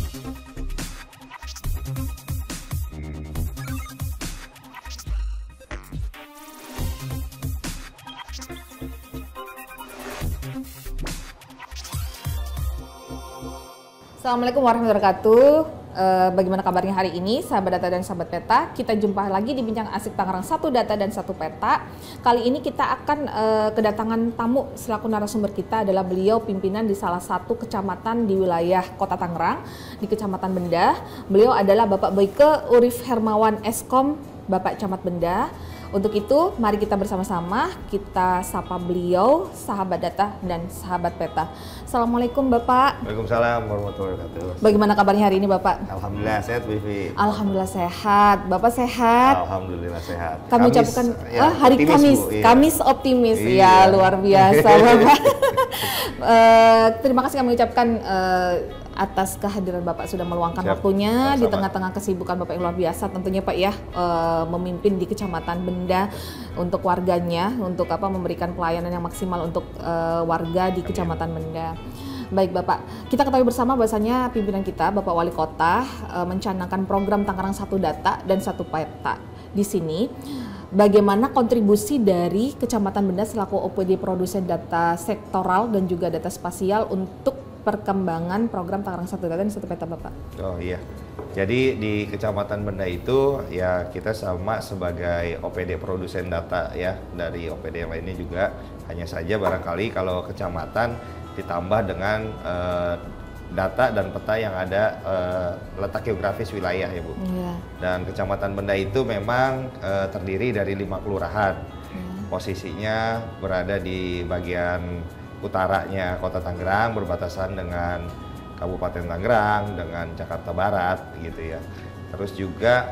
Assalamualaikum warahmatullahi wabarakatuh. Bagaimana kabarnya hari ini, sahabat data dan sahabat peta? Kita jumpa lagi di Bincang Asik Tangerang, satu data dan satu peta. Kali ini kita akan kedatangan tamu selaku narasumber kita adalah beliau pimpinan di salah satu kecamatan di wilayah Kota Tangerang, di Kecamatan Benda. Beliau adalah Bapak Boyke Urif Hermawan Eskom, Bapak Camat Benda. Untuk itu, mari kita bersama-sama kita sapa beliau, sahabat data dan sahabat peta. Assalamualaikum Bapak. Waalaikumsalam warahmatullahi wabarakatuh. Bagaimana kabarnya hari ini Bapak? Alhamdulillah sehat, Vivi. Alhamdulillah sehat. Bapak sehat? Alhamdulillah sehat. Kami ucapkan ya, hari Kamis, Bu, iya. Kamis optimis, Iya. ya luar biasa Bapak. Terima kasih kami ucapkan atas kehadiran Bapak sudah meluangkan waktunya. Sama-sama. Di tengah-tengah kesibukan Bapak yang luar biasa tentunya Pak ya, memimpin di Kecamatan Benda untuk warganya, untuk memberikan pelayanan yang maksimal untuk warga di Kecamatan Benda. Baik Bapak, kita ketahui bersama bahwasanya pimpinan kita Bapak Wali Kota mencanangkan program Tangerang Satu Data dan Satu Peta. Di sini bagaimana kontribusi dari Kecamatan Benda selaku OPD produsen data sektoral dan juga data spasial untuk perkembangan program Tangerang Satu Data dan Satu Peta Bapak? Oh iya, jadi di Kecamatan Benda itu ya kita sama sebagai OPD produsen data ya, dari OPD yang lainnya juga. Hanya saja barangkali kalau kecamatan ditambah dengan data dan peta yang ada letak geografis wilayah ya Bu. Iya. Dan Kecamatan Benda itu memang terdiri dari 5 kelurahan. Posisinya berada di bagian utaranya Kota Tangerang, berbatasan dengan Kabupaten Tangerang, dengan Jakarta Barat gitu ya. Terus juga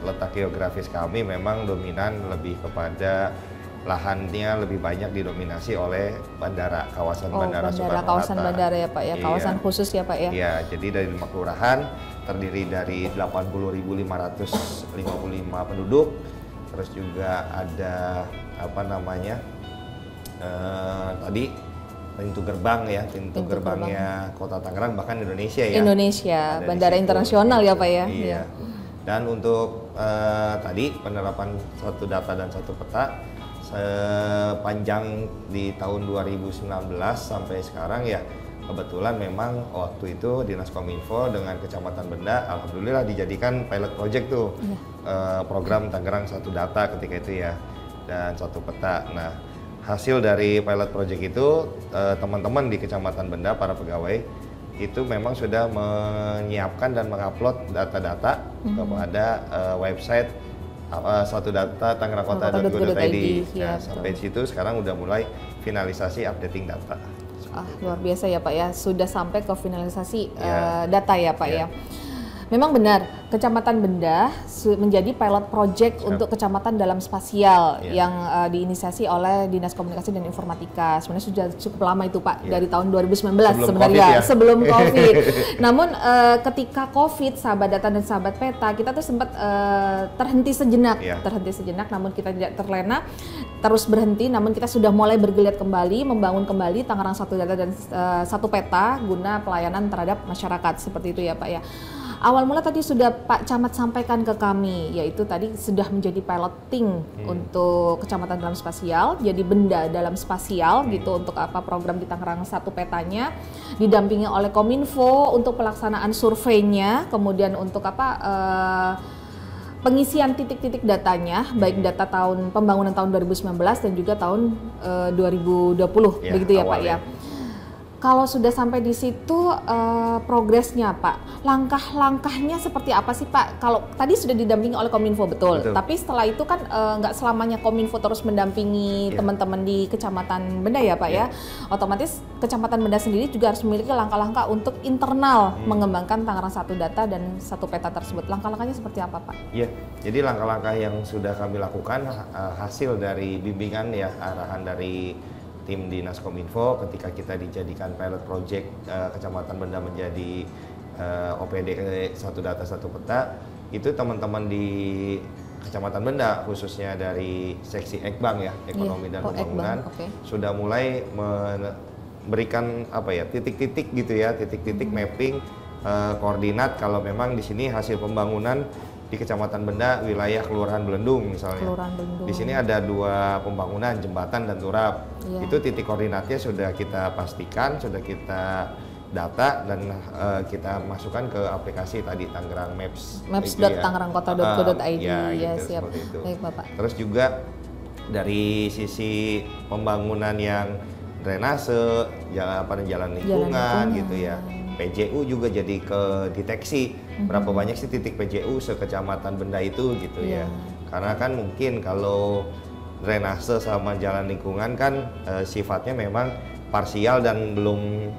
letak geografis kami memang dominan lebih kepada lahannya lebih banyak didominasi oleh bandara, kawasan bandara Soekarno-Hatta. Kawasan bandara ya Pak ya, kawasan khusus ya Pak ya. Iya, jadi dari 5 kelurahan terdiri dari 80.555 penduduk. Terus juga ada tadi pintu gerbang ya, pintu gerbangnya Kota Tangerang bahkan Indonesia ya. Indonesia, bandara internasional ya Pak ya. Iya. Dan untuk tadi penerapan satu data dan satu peta sepanjang di tahun 2019 sampai sekarang ya, kebetulan memang waktu itu Dinas Kominfo dengan Kecamatan Benda alhamdulillah dijadikan pilot project tuh. Program Tangerang Satu Data ketika itu ya, dan Satu Peta. Nah, hasil dari pilot project itu teman-teman di Kecamatan Benda, para pegawai itu memang sudah menyiapkan dan mengupload data-data kepada website Satu Data tangerangkota.go.id. Nah, sampai situ sekarang udah mulai finalisasi updating data. Luar biasa ya Pak ya, sudah sampai ke finalisasi data ya Pak ya. Memang benar, Kecamatan Benda menjadi pilot project untuk kecamatan dalam spasial yang diinisiasi oleh Dinas Komunikasi dan Informatika. Sebenarnya sudah cukup lama itu Pak, dari tahun 2019 sebenarnya, sebelum COVID. Namun ketika COVID, sahabat data dan sahabat peta, kita tuh sempat terhenti sejenak, namun kita tidak terlena, terus berhenti, namun kita sudah mulai bergeliat kembali, membangun kembali Tangerang Satu Data dan Satu Peta guna pelayanan terhadap masyarakat, seperti itu ya Pak ya. Awal mula tadi sudah Pak Camat sampaikan ke kami, yaitu tadi sudah menjadi piloting untuk Kecamatan dalam spasial, jadi Benda dalam spasial gitu, untuk program di Tangerang Satu Petanya, didampingi oleh Kominfo untuk pelaksanaan surveinya, kemudian untuk pengisian titik-titik datanya, baik data pembangunan tahun 2019 dan juga tahun 2020, begitu ya Pak ya. Kalau sudah sampai di situ progresnya Pak, langkah-langkahnya seperti apa sih Pak? Kalau tadi sudah didampingi oleh Kominfo betul. Tapi setelah itu kan nggak selamanya Kominfo terus mendampingi teman-teman di Kecamatan Benda ya Pak ya. Otomatis Kecamatan Benda sendiri juga harus memiliki langkah-langkah untuk internal mengembangkan Tangerang Satu Data dan Satu Peta tersebut. Langkah-langkahnya seperti apa Pak? Iya, jadi langkah-langkah yang sudah kami lakukan hasil dari bimbingan ya, arahan dari tim Dinas Kominfo ketika kita dijadikan pilot project Kecamatan Benda menjadi OPD Satu Data Satu Peta, itu teman-teman di Kecamatan Benda khususnya dari seksi Ekbang ya, ekonomi dan pembangunan, sudah mulai memberikan titik-titik gitu ya, titik-titik mapping koordinat kalau memang di sini hasil pembangunan di Kecamatan Benda, wilayah Kelurahan Belendung misalnya. Kelurahan Belendung. Di sini ada 2 pembangunan, jembatan dan turap. Iya. Itu titik koordinatnya sudah kita pastikan, sudah kita data dan kita masukkan ke aplikasi tadi Tangerang Maps. Maps.tangerangkota.go.id. Ya, gitu, siap. seperti itu. Baik, Bapak. Terus juga dari sisi pembangunan yang drainase, jalan lingkungan gitu ya. PJU juga jadi kedeteksi berapa banyak sih titik PJU sekecamatan Benda itu gitu ya. Karena kan mungkin kalau drainase sama jalan lingkungan kan sifatnya memang parsial dan belum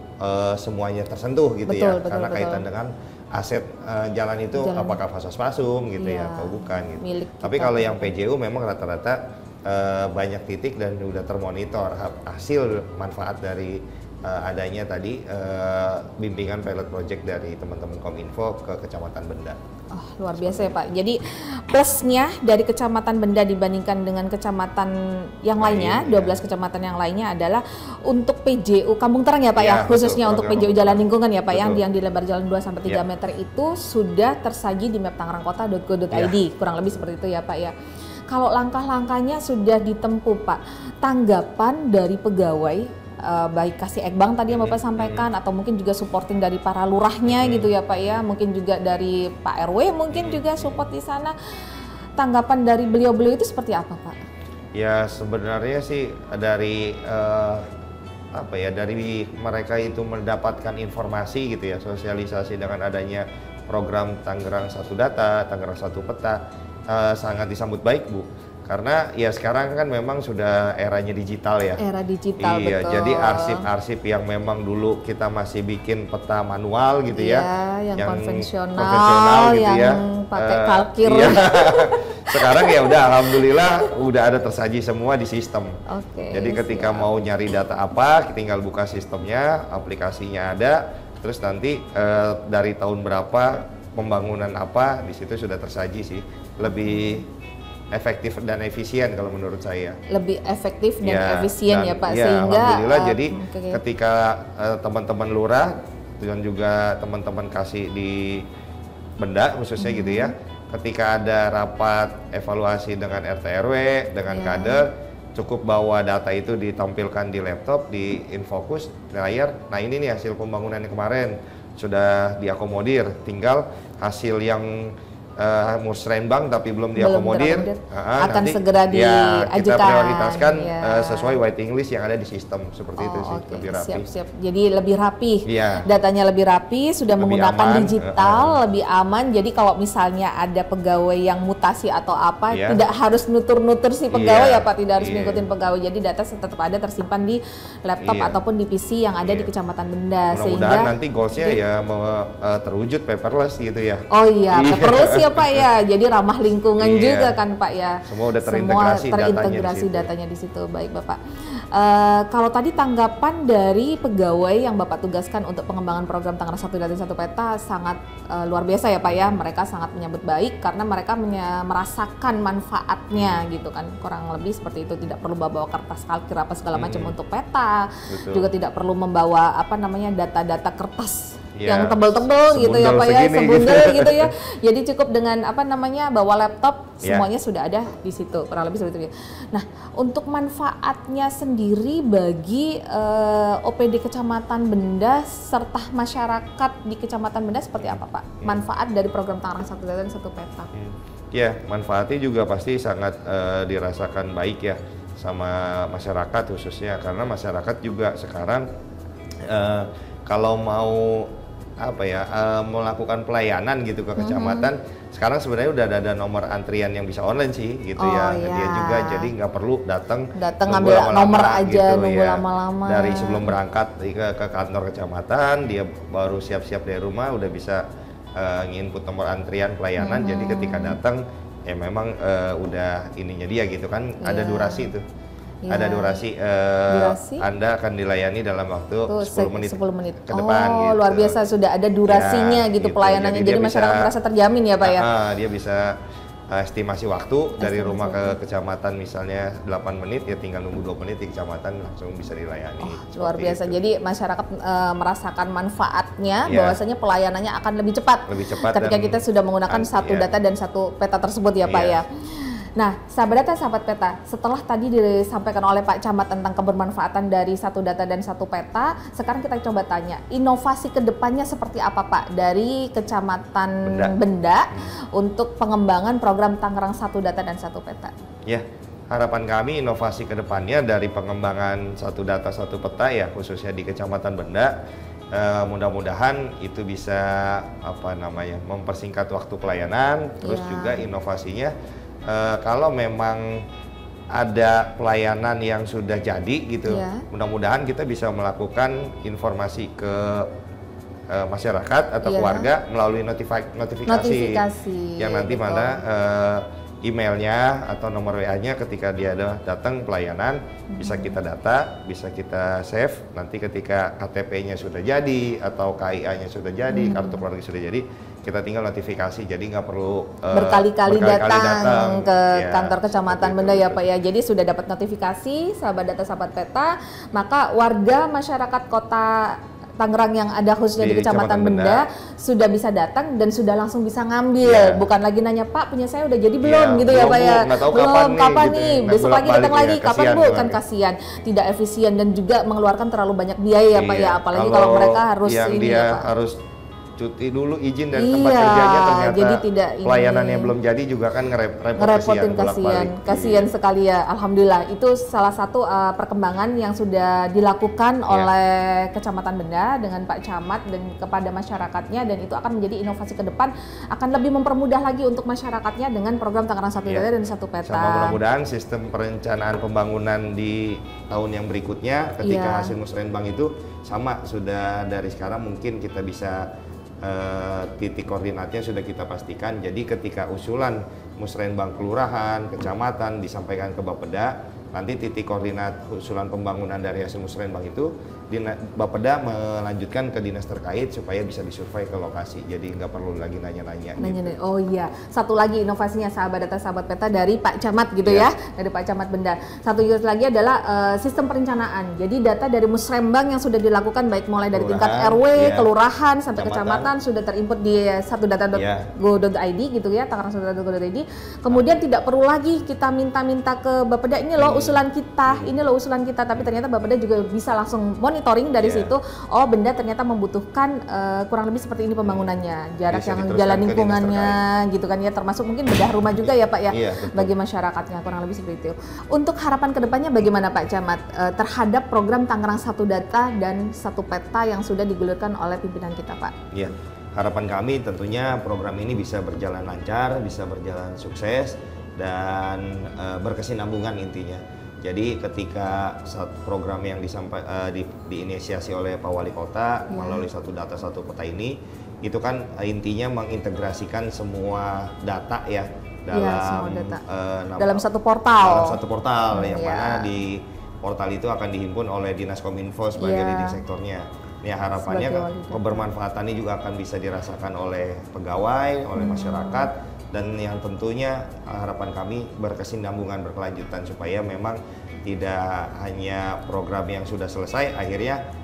semuanya tersentuh gitu ya. Karena kaitan dengan aset jalan itu apakah fasas-fasum gitu ya atau bukan gitu. Tapi kalau yang PJU memang rata-rata banyak titik dan sudah termonitor hasil manfaat dari adanya tadi bimbingan pilot project dari teman-teman Kominfo ke Kecamatan Benda. Oh, luar biasa ya Pak. Jadi plusnya dari Kecamatan Benda dibandingkan dengan kecamatan yang lainnya, 12 kecamatan yang lainnya adalah untuk PJU Kampung Terang ya Pak ya, khususnya untuk PJU Jalan Lingkungan ya Pak, yang di lebar jalan 2-3 meter itu sudah tersaji di map tangerangkota.go.id, kurang lebih seperti itu ya Pak ya. Kalau langkah-langkahnya sudah ditempuh Pak, tanggapan dari pegawai baik kasih ekbang tadi yang Bapak sampaikan atau mungkin juga supporting dari para lurahnya gitu ya Pak ya, mungkin juga dari Pak RW mungkin juga support di sana. Tanggapan dari beliau-beliau itu seperti apa Pak? Ya sebenarnya sih dari dari mereka itu mendapatkan informasi gitu ya, sosialisasi dengan adanya program Tangerang Satu Data, Tangerang Satu Peta sangat disambut baik Bu. Karena ya sekarang kan memang sudah eranya digital ya. Era digital, iya, betul. Jadi arsip-arsip yang memang dulu kita masih bikin peta manual gitu ya. Yang konvensional gitu yang ya. Pakai kalkir. Iya. Sekarang ya udah alhamdulillah udah ada tersaji semua di sistem. Jadi ketika mau nyari data apa, tinggal buka sistemnya, aplikasinya ada, terus nanti dari tahun berapa, pembangunan apa, di situ sudah tersaji sih. Lebih efektif dan efisien kalau menurut saya. Lebih efektif dan efisien ya Pak, sehingga alhamdulillah jadi ketika teman-teman lurah dan juga teman-teman kasih di Benda khususnya gitu ya, ketika ada rapat evaluasi dengan RT RW dengan kader, cukup bawa data itu ditampilkan di laptop, di infocus layar. Nah ini nih hasil pembangunan yang kemarin sudah diakomodir, tinggal hasil yang musrembang tapi belum diakomodir akan nanti, segera diajukan. Kita prioritaskan sesuai waiting list yang ada di sistem seperti itu sih, lebih rapi. Siap. Jadi lebih rapi, datanya lebih rapi, sudah lebih menggunakan aman, digital, lebih aman. Jadi kalau misalnya ada pegawai yang mutasi atau apa, tidak harus nutur-nutur si pegawai ya Pak, tidak harus ngikutin pegawai. Jadi data tetap ada tersimpan di laptop ataupun di PC yang ada di Kecamatan Benda. Mudah-mudahan nanti goalsnya ya mau terwujud paperless gitu ya. Oh iya, paperless ya Pak ya, jadi ramah lingkungan juga kan Pak ya. Semua udah terintegrasi datanya di situ. Baik Bapak. Kalau tadi tanggapan dari pegawai yang Bapak tugaskan untuk pengembangan program Tangerang Satu Data Satu Peta sangat luar biasa ya Pak ya. Mereka sangat menyambut baik karena mereka merasakan manfaatnya gitu kan. Kurang lebih seperti itu, tidak perlu bawa kertas kalkir apa segala macam untuk peta. Juga tidak perlu membawa data-data kertas yang tebel-tebel gitu ya Pak ya, sebundel gitu ya. Jadi cukup dengan bawa laptop, semuanya sudah ada di situ, kurang lebih seperti itu. Nah, untuk manfaatnya sendiri bagi OPD Kecamatan Benda serta masyarakat di Kecamatan Benda seperti apa Pak? Manfaat dari program Tangerang Satu Data dan Satu Peta. Ya, manfaatnya juga pasti sangat dirasakan baik ya sama masyarakat khususnya, karena masyarakat juga sekarang kalau mau melakukan pelayanan gitu ke kecamatan, sekarang sebenarnya udah ada nomor antrian yang bisa online sih gitu dia juga, jadi nggak perlu datang ngambil nomor aja gitu, nunggu lama-lama. Dari sebelum berangkat ke kantor kecamatan dia baru siap-siap dari rumah udah bisa nginput nomor antrian pelayanan, jadi ketika datang ya memang udah ininya dia gitu kan, ada durasi tuh. Ada durasi, Anda akan dilayani dalam waktu 10 menit ke depan. Oh, gitu. Luar biasa, sudah ada durasinya gitu pelayanannya. Jadi masyarakat merasa terjamin ya Pak ya? Dia bisa estimasi waktu dari rumah ke kecamatan misalnya 8 menit, ya tinggal nunggu 2 menit di kecamatan langsung bisa dilayani. Luar biasa. Itu. Jadi masyarakat merasakan manfaatnya, bahwasanya pelayanannya akan lebih cepat. Ketika kita sudah menggunakan satu data dan satu peta tersebut ya Pak ya. Nah, sahabat data, sahabat peta, setelah tadi disampaikan oleh Pak Camat tentang kebermanfaatan dari satu data dan satu peta, sekarang kita coba tanya, inovasi kedepannya seperti apa Pak dari Kecamatan Benda untuk pengembangan program Tangerang Satu Data dan Satu Peta? Ya, harapan kami inovasi kedepannya dari pengembangan satu data satu peta ya, khususnya di Kecamatan Benda, mudah-mudahan itu bisa mempersingkat waktu pelayanan, terus juga inovasinya. Kalau memang ada pelayanan yang sudah jadi gitu, mudah-mudahan kita bisa melakukan informasi ke masyarakat atau keluarga melalui notifikasi yang nanti mana emailnya atau nomor WA-nya ketika dia datang pelayanan bisa kita data, bisa kita save. Nanti ketika KTP-nya sudah jadi atau KIA-nya sudah jadi, kartu keluarga sudah jadi, kita tinggal notifikasi, jadi nggak perlu berkali-kali datang ke kantor Kecamatan Benda ya Pak ya. Jadi sudah dapat notifikasi, sahabat data sahabat peta, maka warga masyarakat Kota Tangerang yang ada khususnya di Kecamatan Benda sudah bisa datang dan sudah langsung bisa ngambil, bukan lagi nanya Pak punya saya udah jadi belum gitu ya Pak ya, belum kapan nih, besok lagi datang lagi, kapan Bu, kan kasihan, tidak efisien dan juga mengeluarkan terlalu banyak biaya ya Pak ya, apalagi kalau mereka harus harus cuti dulu izin dari tempat kerjanya, ternyata jadi pelayanannya belum jadi juga kan ngerepotin, kasihan sekali ya. Alhamdulillah itu salah satu perkembangan yang sudah dilakukan oleh Kecamatan Benda dengan Pak Camat dan kepada masyarakatnya, dan itu akan menjadi inovasi ke depan, akan lebih mempermudah lagi untuk masyarakatnya dengan program Tangerang Satu Data dan Satu Peta. Sama mudah-mudahan sistem perencanaan pembangunan di tahun yang berikutnya ketika hasil musrenbang itu sama, sudah dari sekarang mungkin kita bisa titik koordinatnya sudah kita pastikan. Jadi ketika usulan musrenbang kelurahan, kecamatan disampaikan ke Bapeda, nanti titik koordinat usulan pembangunan dari hasil musrenbang itu Bapeda melanjutkan ke dinas terkait supaya bisa disurvei ke lokasi. Jadi nggak perlu lagi nanya-nanya. Gitu. Oh iya, satu lagi inovasinya sahabat data sahabat peta dari Pak Camat gitu ya, dari Pak Camat Benda. Satu lagi adalah sistem perencanaan. Jadi data dari musrenbang yang sudah dilakukan baik mulai dari tingkat RW, kelurahan sampai kecamatan sudah terinput di satudata.go.id gitu ya, Tangerang satudata.go.id. Kemudian tidak perlu lagi kita minta-minta ke Bapeda, ini loh usulan kita, ini loh usulan kita, tapi ternyata Bapeda juga bisa langsung monitoring dari situ. Oh, Benda ternyata membutuhkan kurang lebih seperti ini pembangunannya, jarak yang jalan lingkungannya gitu kan ya, termasuk mungkin bedah rumah juga ya Pak ya, bagi masyarakatnya, kurang lebih seperti itu. Untuk harapan kedepannya bagaimana Pak Camat terhadap program Tangerang Satu Data dan Satu Peta yang sudah digulirkan oleh pimpinan kita Pak? Iya, harapan kami tentunya program ini bisa berjalan lancar, bisa berjalan sukses dan berkesinambungan intinya. Jadi ketika program yang diinisiasi oleh Pak Wali Kota melalui Satu Data Satu Peta ini, itu kan intinya mengintegrasikan semua data ya dalam satu portal. Dalam satu portal yang mana di portal itu akan dihimpun oleh Dinas Kominfo sebagai leading sektornya. Ya, harapannya kebermanfaatannya juga akan bisa dirasakan oleh pegawai, oleh masyarakat, dan yang tentunya harapan kami berkesinambungan, berkelanjutan, supaya memang tidak hanya program yang sudah selesai akhirnya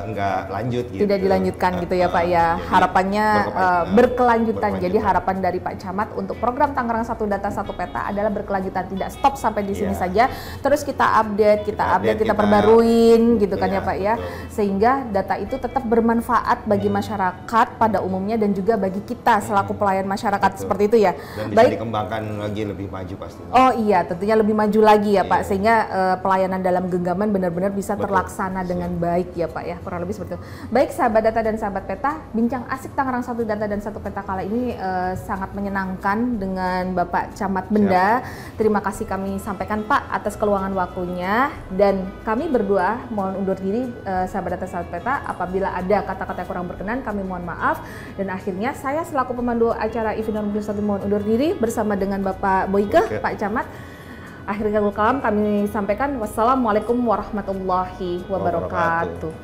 nggak lanjut gitu. Tidak dilanjutkan gitu ya Pak ya. Harapannya berkelanjutan. Jadi harapan dari Pak Camat untuk program Tangerang Satu Data Satu Peta adalah berkelanjutan, tidak stop sampai di sini saja. Terus kita update, kita perbaruin gitu kan ya Pak ya. Sehingga data itu tetap bermanfaat bagi masyarakat pada umumnya dan juga bagi kita selaku pelayan masyarakat seperti itu ya. Dan bisa dikembangkan lagi lebih maju pasti. Oh iya, tentunya lebih maju lagi ya Pak, sehingga pelayanan dalam genggaman benar-benar bisa terlaksana dengan baik ya Pak ya, kurang lebih seperti itu. Baik sahabat data dan sahabat peta, bincang asik Tangerang Satu Data dan Satu Peta kala ini sangat menyenangkan dengan Bapak Camat Benda. Terima kasih kami sampaikan Pak atas keluangan waktunya, dan kami berdua mohon undur diri sahabat data sahabat peta. Apabila ada kata-kata yang kurang berkenan kami mohon maaf, dan akhirnya saya selaku pemandu acara Event Satu mohon undur diri bersama dengan Bapak Boyke, Pak Camat. Akhirnya kalam kami sampaikan, wassalamualaikum warahmatullahi wabarakatuh.